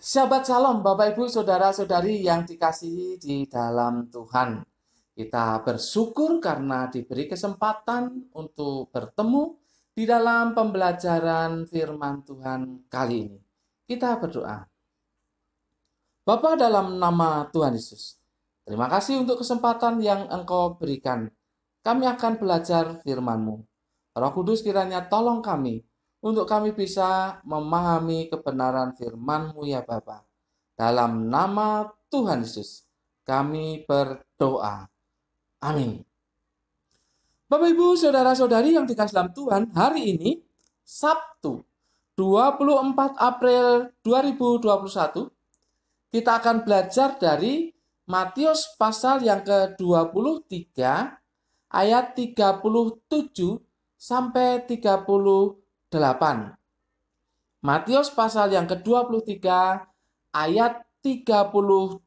Shabbat Shalom, Bapak Ibu, Saudara-saudari yang dikasihi di dalam Tuhan. Kita bersyukur karena diberi kesempatan untuk bertemu di dalam pembelajaran firman Tuhan kali ini. Kita berdoa. Bapa, dalam nama Tuhan Yesus, terima kasih untuk kesempatan yang Engkau berikan. Kami akan belajar firman-Mu. Roh Kudus kiranya tolong kami untuk kami bisa memahami kebenaran firman-Mu ya Bapa. Dalam nama Tuhan Yesus, kami berdoa. Amin. Bapak Ibu, Saudara-saudari yang dikasihi dalam Tuhan, hari ini Sabtu 24 April 2021, kita akan belajar dari Matius pasal yang ke-23 ayat 37 sampai 38. Matius pasal yang ke-23 ayat 37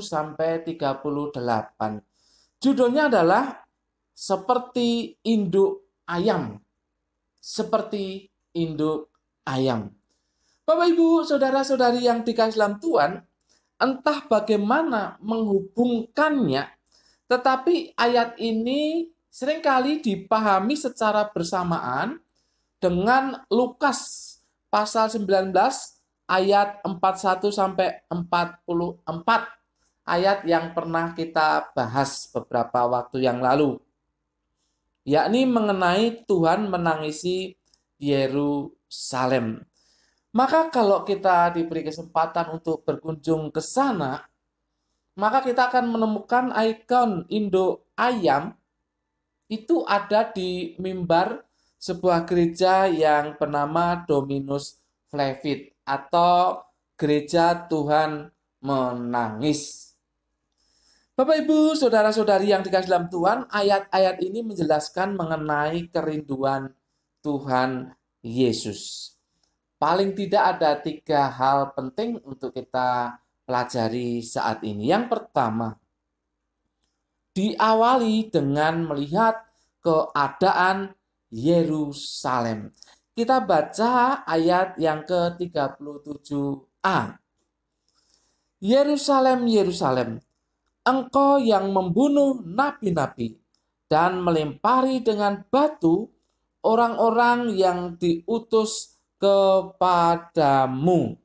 sampai 38. Judulnya adalah seperti induk ayam. Seperti induk ayam. Bapak Ibu, Saudara-saudari yang dikasihi dalam Tuhan, entah bagaimana menghubungkannya, tetapi ayat ini seringkali dipahami secara bersamaan dengan Lukas pasal 19 ayat 41 sampai 44, ayat yang pernah kita bahas beberapa waktu yang lalu, yakni mengenai Tuhan menangisi Yerusalem. Maka kalau kita diberi kesempatan untuk berkunjung ke sana, maka kita akan menemukan ikon induk ayam itu ada di mimbar sebuah gereja yang bernama Dominus Flevit atau Gereja Tuhan Menangis. Bapak Ibu, Saudara-saudari yang dikasihi dalam Tuhan, ayat-ayat ini menjelaskan mengenai kerinduan Tuhan Yesus. Paling tidak ada 3 hal penting untuk kita pelajari saat ini. Yang pertama, diawali dengan melihat keadaan Yerusalem. Kita baca ayat yang ke-37a. Yerusalem, Yerusalem, engkau yang membunuh nabi-nabi dan melempari dengan batu orang-orang yang diutus kepadamu.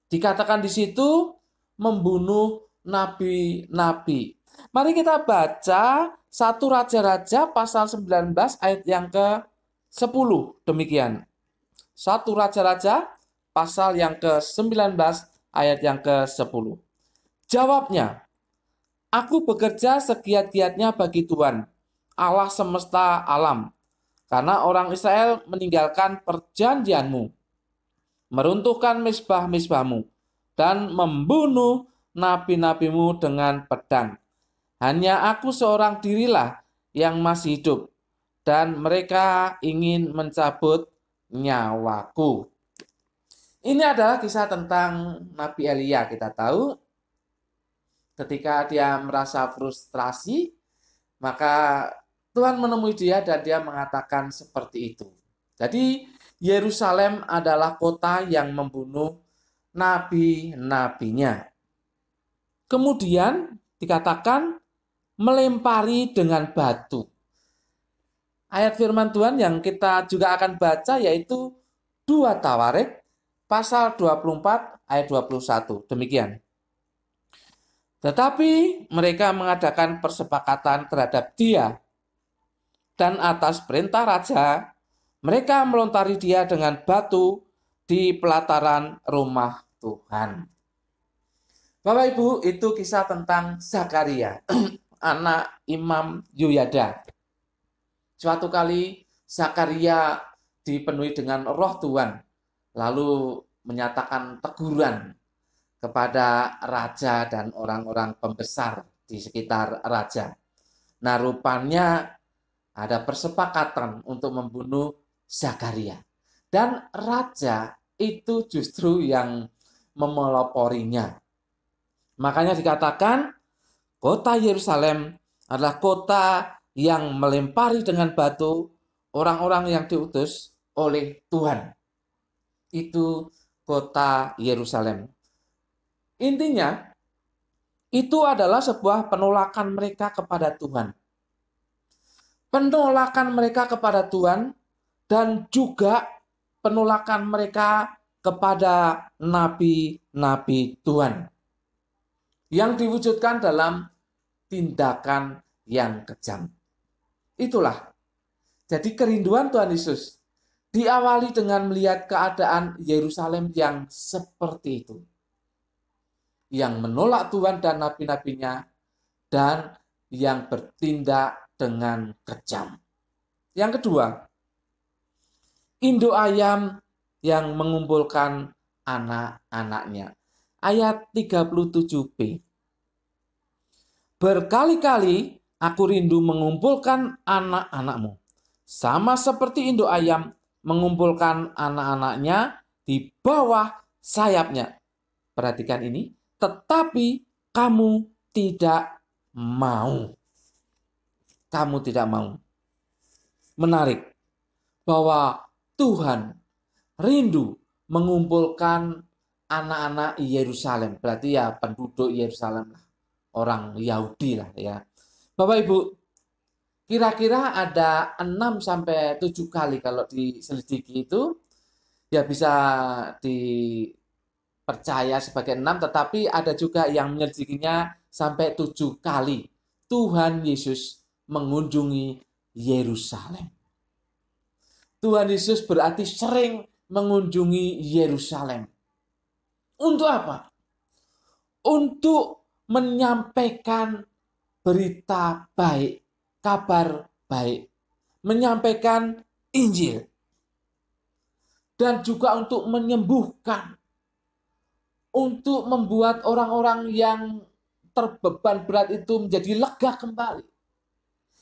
Dikatakan di situ membunuh nabi-nabi. Mari kita baca 1 Raja-Raja pasal 19 ayat yang ke-10. Demikian. 1 Raja-Raja pasal yang ke-19 ayat yang ke-10. Jawabnya, aku bekerja segiat-giatnya bagi Tuhan, Allah semesta alam, karena orang Israel meninggalkan perjanjianmu, meruntuhkan mezbah-mezbahmu, dan membunuh nabi-nabimu dengan pedang. Hanya aku seorang dirilah yang masih hidup, dan mereka ingin mencabut nyawaku. Ini adalah kisah tentang Nabi Elia. Kita tahu ketika dia merasa frustrasi, maka Tuhan menemui dia dan dia mengatakan seperti itu. Jadi Yerusalem adalah kota yang membunuh nabi-nabinya. Kemudian dikatakan melempari dengan batu. Ayat firman Tuhan yang kita juga akan baca yaitu 2 Tawarik pasal 24 ayat 21. Demikian. Tetapi mereka mengadakan persepakatan terhadap dia, dan atas perintah raja, mereka melontari dia dengan batu di pelataran rumah Tuhan. Bapak Ibu, itu kisah tentang Zakaria, anak Imam Yoyada. Suatu kali Zakaria dipenuhi dengan roh Tuhan, lalu menyatakan teguran kepada raja dan orang-orang pembesar di sekitar raja. Nah, rupanya ada persepakatan untuk membunuh Zakaria. Dan raja itu justru yang memeloporinya. Makanya dikatakan kota Yerusalem adalah kota yang melempari dengan batu orang-orang yang diutus oleh Tuhan. Itu kota Yerusalem. Intinya, itu adalah sebuah penolakan mereka kepada Tuhan. Penolakan mereka kepada Tuhan dan juga penolakan mereka kepada nabi-nabi Tuhan yang diwujudkan dalam tindakan yang kejam. Itulah. Jadi kerinduan Tuhan Yesus diawali dengan melihat keadaan Yerusalem yang seperti itu. Yang menolak Tuhan dan nabi-nabinya dan yang bertindak dengan kejam. Yang kedua, induk ayam yang mengumpulkan anak-anaknya. Ayat 37b. Berkali-kali aku rindu mengumpulkan anak-anakmu. Sama seperti induk ayam mengumpulkan anak-anaknya di bawah sayapnya. Perhatikan ini. Tetapi kamu tidak mau. Kamu tidak mau. Menarik bahwa Tuhan rindu mengumpulkan anak-anak Yerusalem. Berarti ya penduduk Yerusalem, orang Yahudi lah ya. Bapak Ibu, kira-kira ada 6-7 kali kalau diselidiki itu, ya bisa dipercaya sebagai 6, tetapi ada juga yang menyelidikinya sampai 7 kali. Tuhan Yesus mengunjungi Yerusalem. Tuhan Yesus berarti sering mengunjungi Yerusalem. Untuk apa? Untuk menyampaikan berita baik, kabar baik, menyampaikan Injil, dan juga untuk menyembuhkan, untuk membuat orang-orang yang terbeban berat itu menjadi lega kembali.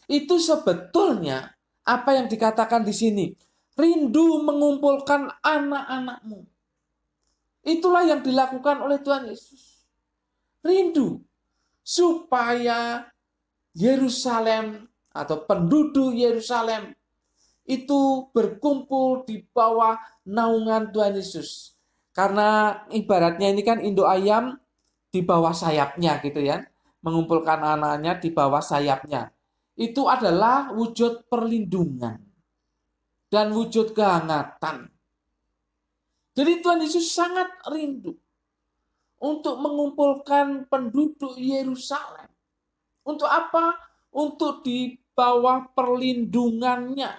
Itu sebetulnya apa yang dikatakan di sini. Rindu mengumpulkan anak-anakmu. Itulah yang dilakukan oleh Tuhan Yesus. Rindu supaya Yerusalem atau penduduk Yerusalem itu berkumpul di bawah naungan Tuhan Yesus. Karena ibaratnya ini kan induk ayam di bawah sayapnya gitu ya. Mengumpulkan anaknya di bawah sayapnya. Itu adalah wujud perlindungan dan wujud kehangatan. Jadi Tuhan Yesus sangat rindu untuk mengumpulkan penduduk Yerusalem. Untuk apa? Untuk di bawah perlindungannya.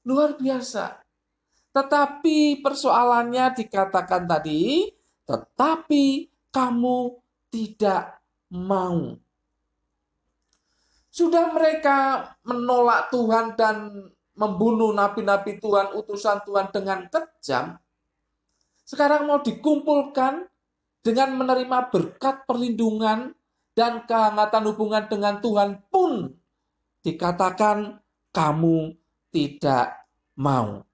Luar biasa. Tetapi persoalannya dikatakan tadi, tetapi kamu tidak mau. Sudah mereka menolak Tuhan dan membunuh nabi-nabi Tuhan, utusan Tuhan dengan kejam. Sekarang mau dikumpulkan dengan menerima berkat perlindungan dan kehangatan hubungan dengan Tuhan pun dikatakan kamu tidak mau.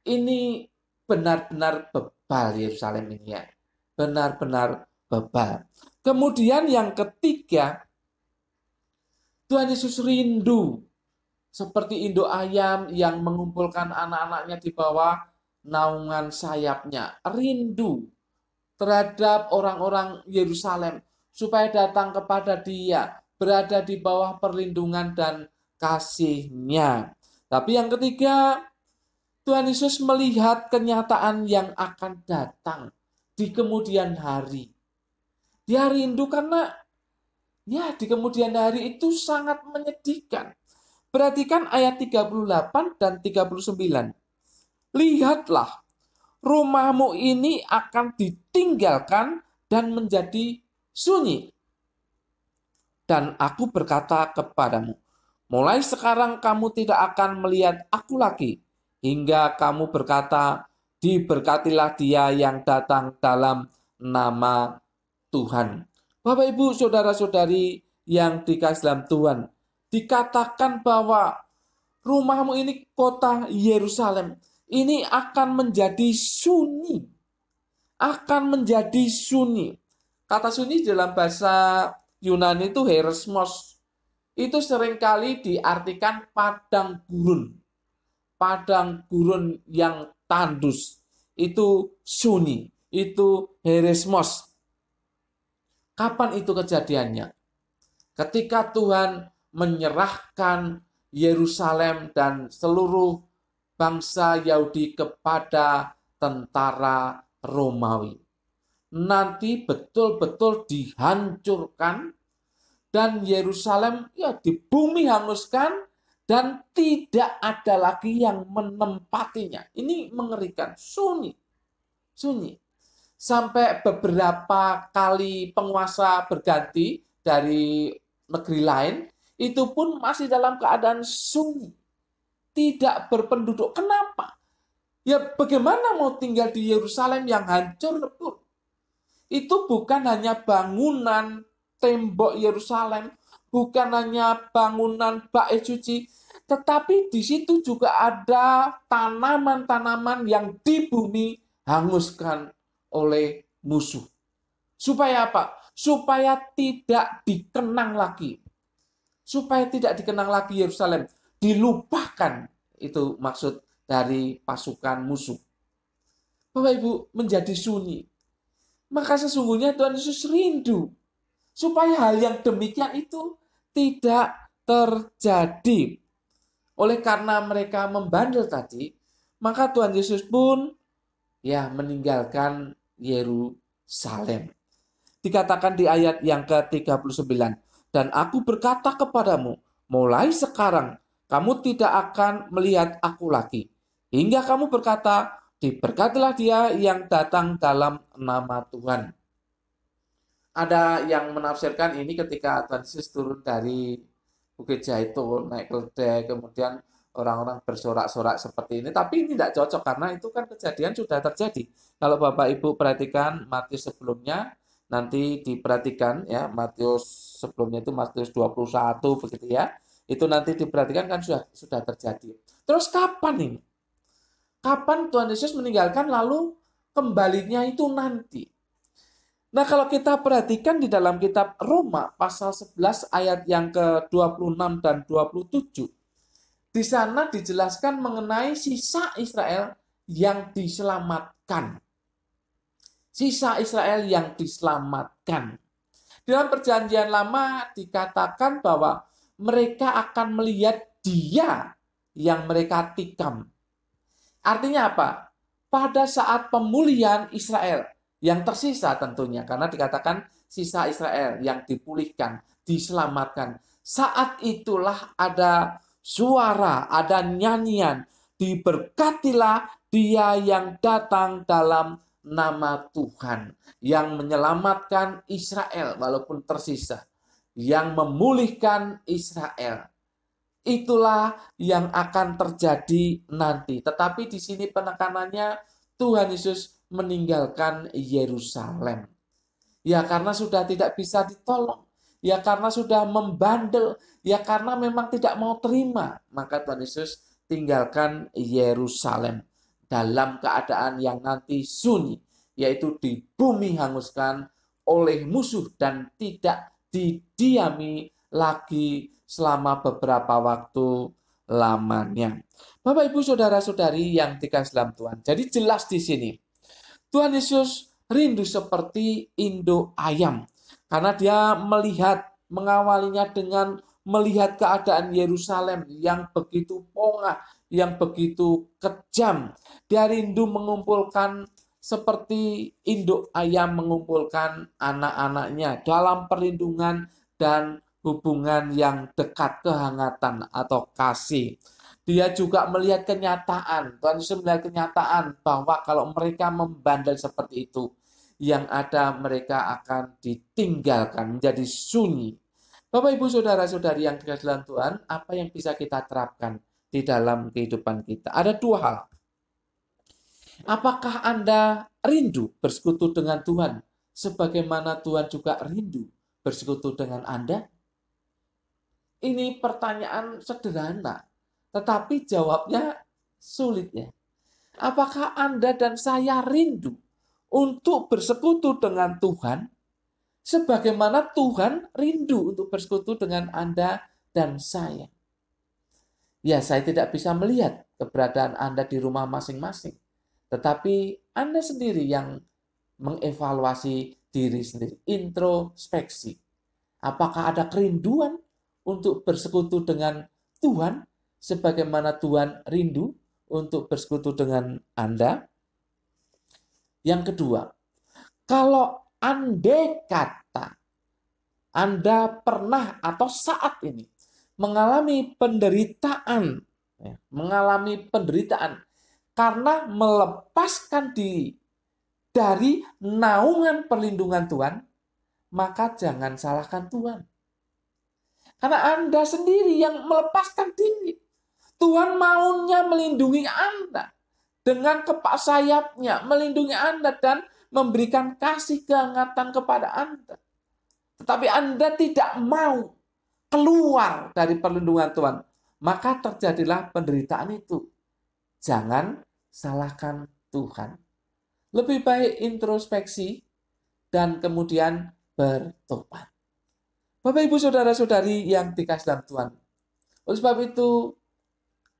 Ini benar-benar bebal Yerusalem ini ya. Benar-benar bebal. Kemudian yang ketiga, Tuhan Yesus rindu seperti induk ayam yang mengumpulkan anak-anaknya di bawah naungan sayapnya. Rindu terhadap orang-orang Yerusalem supaya datang kepada Dia, berada di bawah perlindungan dan kasih-Nya. Tapi yang ketiga, Tuhan Yesus melihat kenyataan yang akan datang di kemudian hari. Dia rindu karena ya, di kemudian hari itu sangat menyedihkan. Perhatikan ayat 38 dan 39. Lihatlah, rumahmu ini akan ditinggalkan dan menjadi sunyi. Dan aku berkata kepadamu, mulai sekarang kamu tidak akan melihat aku lagi, hingga kamu berkata, diberkatilah dia yang datang dalam nama Tuhan. Bapak, Ibu, saudara-saudari yang dikasihi dalam Tuhan, dikatakan bahwa rumahmu ini kota Yerusalem, ini akan menjadi sunyi. Akan menjadi sunyi. Kata sunyi dalam bahasa Yunani itu heresmos. Itu seringkali diartikan padang gurun. Padang gurun yang tandus. itu sunyi, itu heresmos. Kapan itu kejadiannya? Ketika Tuhan menyerahkan Yerusalem dan seluruh bangsa Yahudi kepada tentara Romawi. Nanti betul-betul dihancurkan dan Yerusalem ya di bumi hanguskan dan tidak ada lagi yang menempatinya. Ini mengerikan, sunyi. Sunyi. Sampai beberapa kali penguasa berganti dari negeri lain, itu pun masih dalam keadaan sunyi. Tidak berpenduduk. Kenapa? Ya bagaimana mau tinggal di Yerusalem yang hancur lebur? Itu bukan hanya bangunan tembok Yerusalem, bukan hanya bangunan bait suci, tetapi di situ juga ada tanaman-tanaman yang di bumi hanguskan oleh musuh. Supaya apa? Supaya tidak dikenang lagi. Supaya tidak dikenang lagi Yerusalem. Dilupakan. Itu maksud dari pasukan musuh. Bapak Ibu, menjadi sunyi. Maka sesungguhnya Tuhan Yesus rindu supaya hal yang demikian itu tidak terjadi. Oleh karena mereka membandel tadi, maka Tuhan Yesus pun ya meninggalkan Yerusalem. Dikatakan di ayat yang ke-39, dan aku berkata kepadamu, mulai sekarang kamu tidak akan melihat aku lagi, hingga kamu berkata, diberkatilah dia yang datang dalam nama Tuhan. Ada yang menafsirkan ini ketika Tuhan Yesus turun dari Bukit Zaitun, naik keledai, kemudian orang-orang bersorak-sorak seperti ini. Tapi ini tidak cocok karena itu kan kejadian sudah terjadi. Kalau Bapak Ibu perhatikan Matius sebelumnya, nanti diperhatikan ya, Matius sebelumnya itu Matius 21 begitu ya. Itu nanti diperhatikan kan sudah terjadi. Terus kapan ini? Kapan Tuhan Yesus meninggalkan lalu kembalinya itu nanti. Nah kalau kita perhatikan di dalam kitab Roma pasal 11 ayat yang ke-26 dan 27. Di sana dijelaskan mengenai sisa Israel yang diselamatkan. Sisa Israel yang diselamatkan. Dalam perjanjian lama dikatakan bahwa mereka akan melihat dia yang mereka tikam. Artinya apa? Pada saat pemulihan Israel yang tersisa tentunya, karena dikatakan sisa Israel yang dipulihkan, diselamatkan. Saat itulah ada suara, ada nyanyian, diberkatilah dia yang datang dalam nama Tuhan, yang menyelamatkan Israel walaupun tersisa, yang memulihkan Israel. Itulah yang akan terjadi nanti. Tetapi di sini penekanannya Tuhan Yesus meninggalkan Yerusalem. Ya karena sudah tidak bisa ditolong. Ya karena sudah membandel. Ya karena memang tidak mau terima. Maka Tuhan Yesus tinggalkan Yerusalem. Dalam keadaan yang nanti sunyi. Yaitu di bumi hanguskan oleh musuh. Dan tidak didiami lagi selama beberapa waktu lamanya. Bapak Ibu saudara-saudari yang dikasihi dalam Tuhan. Jadi jelas di sini Tuhan Yesus rindu seperti induk ayam karena dia melihat mengawalinya dengan melihat keadaan Yerusalem yang begitu pongah, yang begitu kejam. Dia rindu mengumpulkan seperti induk ayam mengumpulkan anak-anaknya dalam perlindungan dan hubungan yang dekat, kehangatan atau kasih. Dia juga melihat kenyataan, Tuhan Yesus melihat kenyataan bahwa kalau mereka membandel seperti itu, yang ada mereka akan ditinggalkan, menjadi sunyi. Bapak Ibu saudara-saudari yang dikasihi dalam Tuhan, apa yang bisa kita terapkan di dalam kehidupan kita? Ada dua hal. Apakah Anda rindu bersekutu dengan Tuhan, sebagaimana Tuhan juga rindu bersekutu dengan Anda? Ini pertanyaan sederhana, tetapi jawabnya sulit ya. Apakah Anda dan saya rindu untuk bersekutu dengan Tuhan, sebagaimana Tuhan rindu untuk bersekutu dengan Anda dan saya? Ya, saya tidak bisa melihat keberadaan Anda di rumah masing-masing. Tetapi Anda sendiri yang mengevaluasi diri sendiri, introspeksi. Apakah ada kerinduan untuk bersekutu dengan Tuhan sebagaimana Tuhan rindu untuk bersekutu dengan Anda? Yang kedua, kalau andai kata Anda pernah atau saat ini mengalami penderitaan, karena melepaskan diri dari naungan perlindungan Tuhan, maka jangan salahkan Tuhan. Karena Anda sendiri yang melepaskan diri. Tuhan maunya melindungi Anda. Dengan kepak sayapnya melindungi Anda dan memberikan kasih kehangatan kepada Anda. Tetapi Anda tidak mau keluar dari perlindungan Tuhan. Maka terjadilah penderitaan itu. Jangan salahkan Tuhan. Lebih baik introspeksi dan kemudian bertobat. Bapak, Ibu, Saudara-saudari yang dikasih dalam Tuhan. Oleh sebab itu,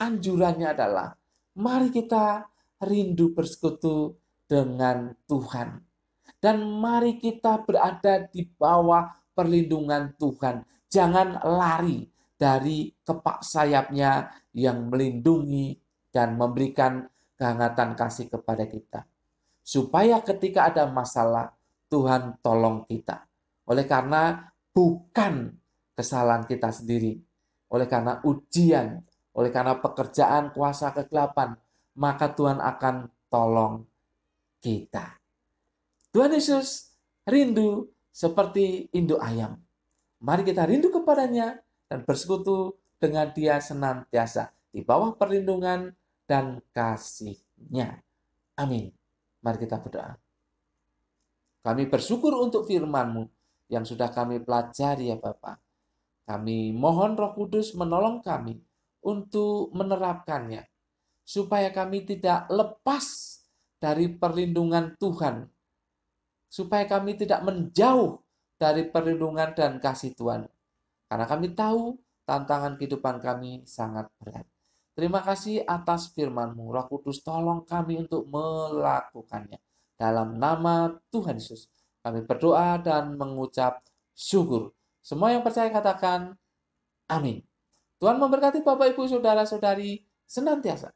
anjurannya adalah, mari kita rindu bersekutu dengan Tuhan. Dan mari kita berada di bawah perlindungan Tuhan. Jangan lari dari kepak sayapnya yang melindungi dan memberikan kehangatan kasih kepada kita. Supaya ketika ada masalah, Tuhan tolong kita. Oleh karena bukan kesalahan kita sendiri. Oleh karena ujian, oleh karena pekerjaan kuasa kegelapan, maka Tuhan akan tolong kita. Tuhan Yesus rindu seperti induk ayam. Mari kita rindu kepadanya dan bersekutu dengan Dia senantiasa di bawah perlindungan dan kasih-Nya. Amin. Mari kita berdoa. Kami bersyukur untuk firman-Mu yang sudah kami pelajari ya Bapa. Kami mohon Roh Kudus menolong kami untuk menerapkannya. Supaya kami tidak lepas dari perlindungan Tuhan. Supaya kami tidak menjauh dari perlindungan dan kasih Tuhan. Karena kami tahu tantangan kehidupan kami sangat berat. Terima kasih atas firman-Mu. Roh Kudus tolong kami untuk melakukannya. Dalam nama Tuhan Yesus kami berdoa dan mengucap syukur. Semua yang percaya katakan amin. Tuhan memberkati Bapak, Ibu, Saudara-saudari senantiasa.